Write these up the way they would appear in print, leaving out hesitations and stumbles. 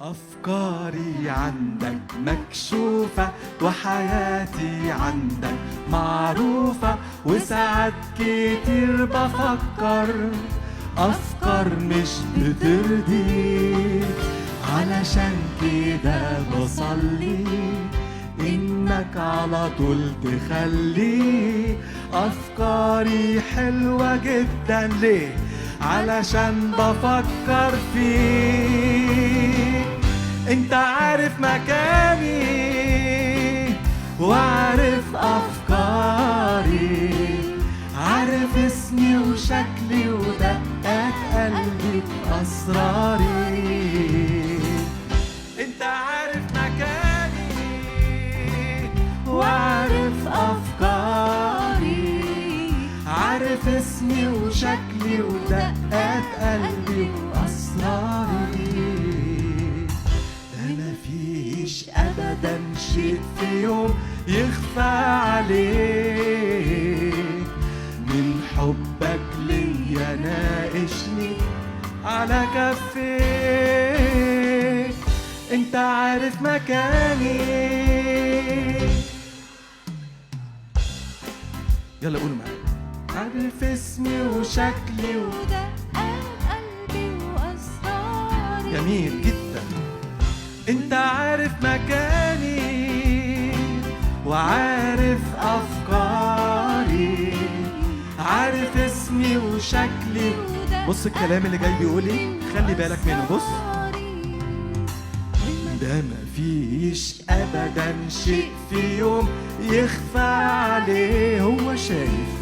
أفكاري عندك مكشوفة وحياتي عندك معروفة، وساعات كتير بفكر أفكار مش بترضيك، علشان كده بصلي إنك على طول تخلي أفكاري حلوة جدا. ليه؟ علشان بفكر فيك. انت عارف مكاني وعارف أفكاري، عارف اسمي وشكلي ودقات قلبي وأسراري. انت عارف مكاني وعارف أفكاري، عارف اسمي وشكلي ودقات قلبي وأسراري. ده مفيش أبدا شيء في يوم يخفى عليك، من حبك ليا ناقشني على كفيك. انت عارف مكاني. يلا قولوا معايا. عارف اسمي وشكلي ودقات قلبي وأسراري. جميل جدا. انت عارف مكاني وعارف أفكاري، عارف اسمي وشكلي. بص الكلام اللي جاي بيقول ايه، خلي بالك منه. بص، ده مفيش أبدا شيء في يوم يخفى عليه. هو شايف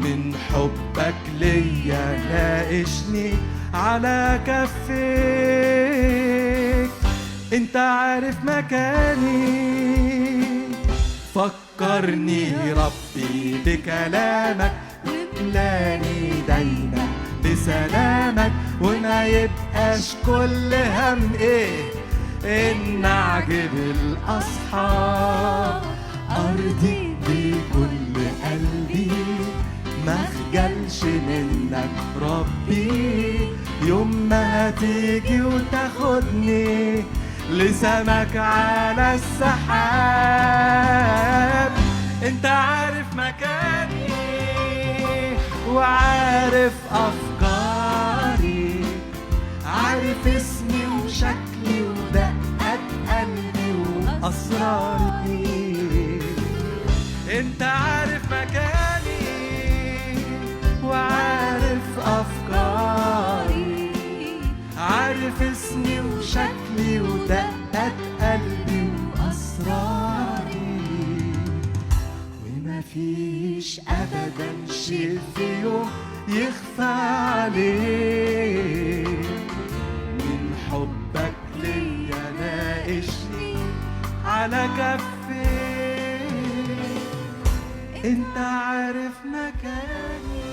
من حبك ليا ناقشني على كفيك. انت عارف مكاني. فكرني ربي بكلامك واملاني دايما بسلامك، وما يبقاش كل هم ايه ان اعجب الاصحاب. ارضي بكل قلبي ما اخجلش منك ربي، يوم ما هتيجي وتاخدني لسمك على السحاب. انت عارف مكاني وعارف افكاري، عارف اسمي وشكلي ودقات قلبي واسراري. انت عارف مكاني وعارف أفكاري، عارف اسمي وشكلي ودقات قلبي وأسراري. ومفيش أبدا شيء في يوم يخفى عليك، من حبك ليا ناقشني على كفيك. انت عارف مكاني.